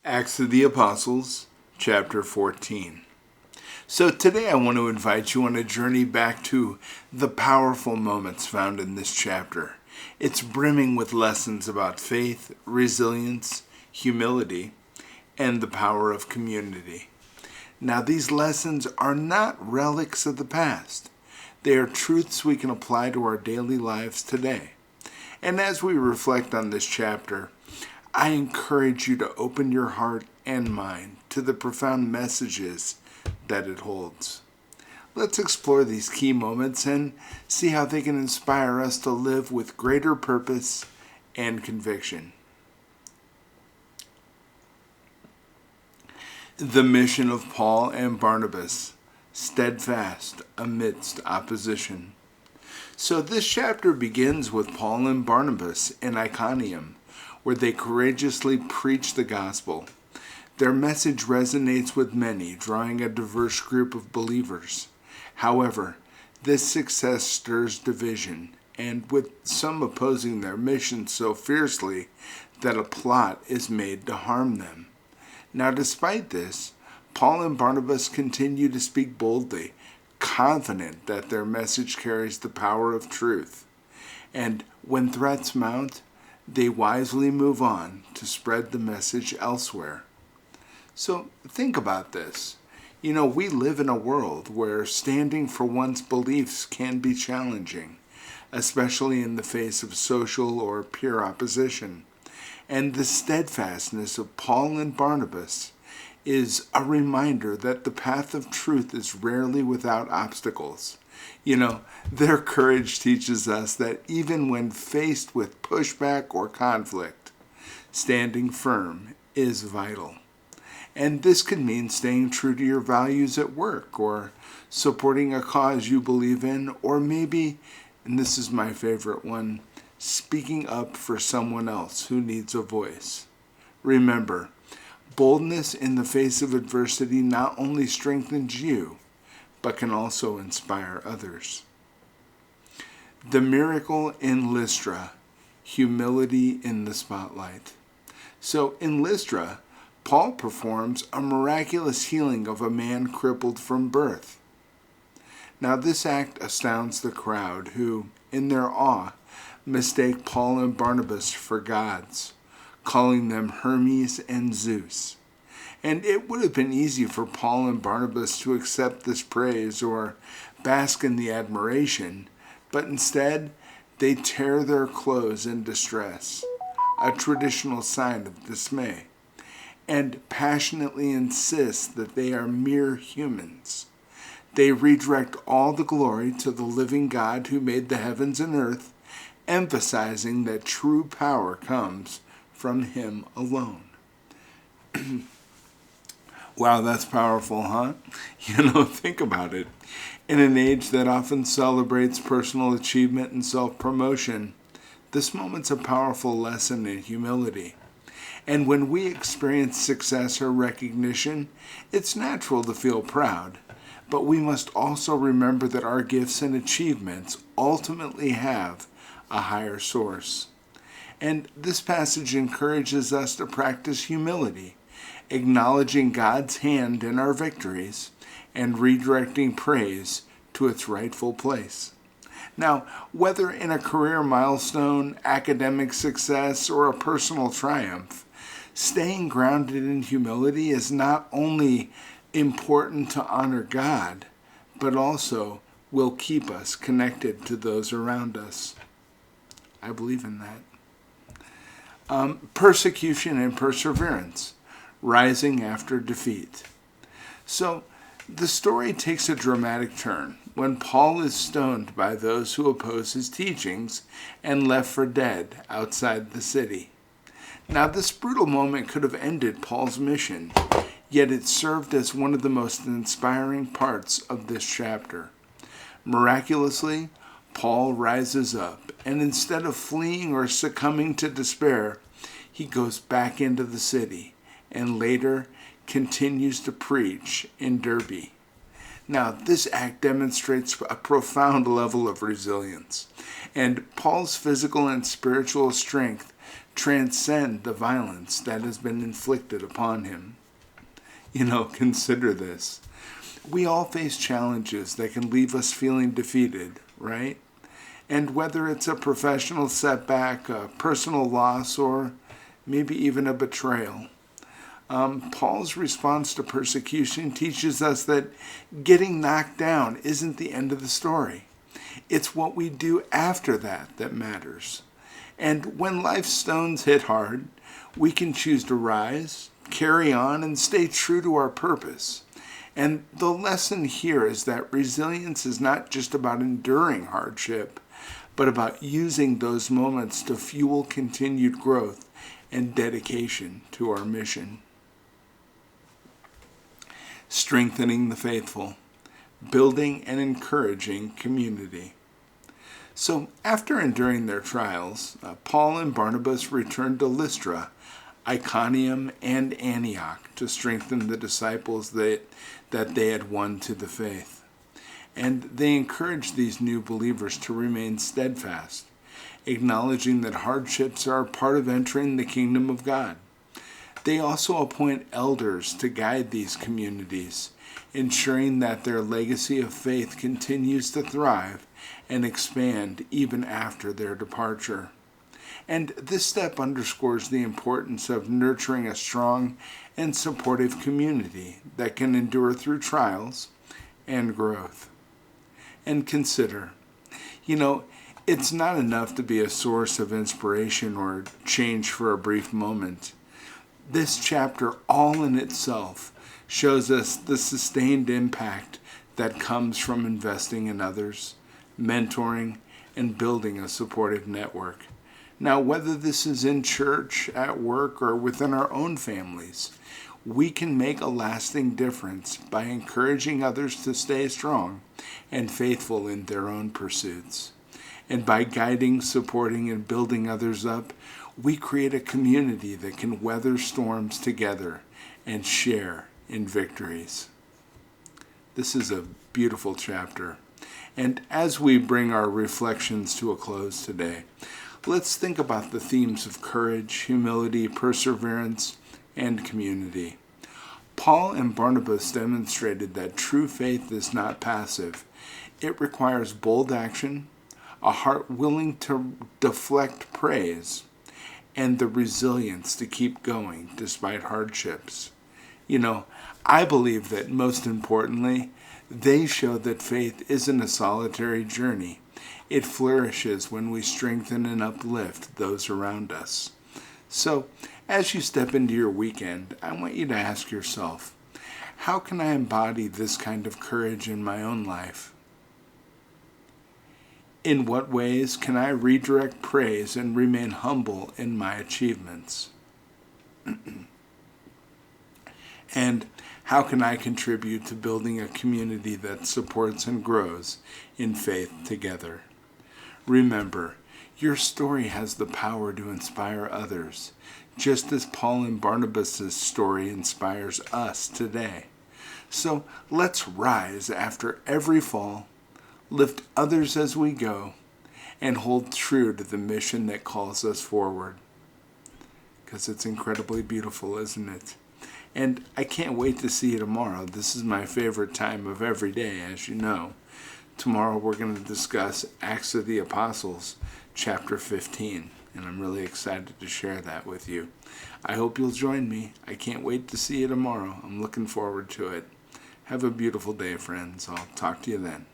Acts of the Apostles, chapter 14. So today I want to invite you on a journey back to the powerful moments found in this chapter. It's brimming with lessons about faith, resilience, humility, and the power of community. Now, these lessons are not relics of the past. They are truths we can apply to our daily lives today. And as we reflect on this chapter, I encourage you to open your heart and mind to the profound messages that it holds. Let's explore these key moments and see how they can inspire us to live with greater purpose and conviction. The mission of Paul and Barnabas, steadfast amidst opposition. So this chapter begins with Paul and Barnabas in Iconium, where they courageously preach the gospel. Their message resonates with many, drawing a diverse group of believers. However, this success stirs division, and with some opposing their mission so fiercely that a plot is made to harm them. Now, despite this, Paul and Barnabas continue to speak boldly, confident that their message carries the power of truth. And when threats mount, they wisely move on to spread the message elsewhere. So think about this. We live in a world where standing for one's beliefs can be challenging, especially in the face of social or peer opposition. And the steadfastness of Paul and Barnabas is a reminder that the path of truth is rarely without obstacles. Their courage teaches us that even when faced with pushback or conflict, standing firm is vital. And this could mean staying true to your values at work, or supporting a cause you believe in, or maybe, and this is my favorite one, speaking up for someone else who needs a voice. Remember, boldness in the face of adversity not only strengthens you, but can also inspire others. The miracle in Lystra, humility in the spotlight. So in Lystra, Paul performs a miraculous healing of a man crippled from birth. Now this act astounds the crowd who, in their awe, mistake Paul and Barnabas for gods, calling them Hermes and Zeus. And it would have been easy for Paul and Barnabas to accept this praise or bask in the admiration, but instead they tear their clothes in distress, a traditional sign of dismay, and passionately insist that they are mere humans. They redirect all the glory to the living God who made the heavens and earth, emphasizing that true power comes from Him alone. Wow, that's powerful, huh? Think about it. In an age that often celebrates personal achievement and self-promotion, this moment's a powerful lesson in humility. And when we experience success or recognition, it's natural to feel proud. But we must also remember that our gifts and achievements ultimately have a higher source. And this passage encourages us to practice humility, acknowledging God's hand in our victories and redirecting praise to its rightful place. Now, whether in a career milestone, academic success, or a personal triumph, staying grounded in humility is not only important to honor God, but also will keep us connected to those around us. I believe in that. Persecution and perseverance, rising after defeat. So, the story takes a dramatic turn when Paul is stoned by those who oppose his teachings and left for dead outside the city. Now, this brutal moment could have ended Paul's mission, yet it served as one of the most inspiring parts of this chapter. Miraculously, Paul rises up, and instead of fleeing or succumbing to despair, he goes back into the city, and later continues to preach in Derbe. Now, this act demonstrates a profound level of resilience, and Paul's physical and spiritual strength transcend the violence that has been inflicted upon him. Consider this. We all face challenges that can leave us feeling defeated, right? And whether it's a professional setback, a personal loss, or maybe even a betrayal, Paul's response to persecution teaches us that getting knocked down isn't the end of the story. It's what we do after that matters. And when life's stones hit hard, we can choose to rise, carry on, and stay true to our purpose. And the lesson here is that resilience is not just about enduring hardship, but about using those moments to fuel continued growth and dedication to our mission. Strengthening the faithful, building and encouraging community. So after enduring their trials, Paul and Barnabas returned to Lystra, Iconium, and Antioch to strengthen the disciples that they had won to the faith. And they encouraged these new believers to remain steadfast, acknowledging that hardships are part of entering the kingdom of God. They also appoint elders to guide these communities, ensuring that their legacy of faith continues to thrive and expand even after their departure. And this step underscores the importance of nurturing a strong and supportive community that can endure through trials and growth. And consider, it's not enough to be a source of inspiration or change for a brief moment. This chapter all in itself shows us the sustained impact that comes from investing in others, mentoring, and building a supportive network. Now, whether this is in church, at work, or within our own families, we can make a lasting difference by encouraging others to stay strong and faithful in their own pursuits. And by guiding, supporting, and building others up, we create a community that can weather storms together and share in victories. This is a beautiful chapter. And as we bring our reflections to a close today, let's think about the themes of courage, humility, perseverance, and community. Paul and Barnabas demonstrated that true faith is not passive. It requires bold action, a heart willing to deflect praise, and the resilience to keep going despite hardships. I believe that most importantly, they show that faith isn't a solitary journey. It flourishes when we strengthen and uplift those around us. So, as you step into your weekend, I want you to ask yourself, how can I embody this kind of courage in my own life? In what ways can I redirect praise and remain humble in my achievements? And how can I contribute to building a community that supports and grows in faith together? Remember, your story has the power to inspire others, just as Paul and Barnabas' story inspires us today. So let's rise after every fall, lift others as we go, and hold true to the mission that calls us forward. Because it's incredibly beautiful, isn't it? And I can't wait to see you tomorrow. This is my favorite time of every day, as you know. Tomorrow we're going to discuss Acts of the Apostles, chapter 15. And I'm really excited to share that with you. I hope you'll join me. I can't wait to see you tomorrow. I'm looking forward to it. Have a beautiful day, friends. I'll talk to you then.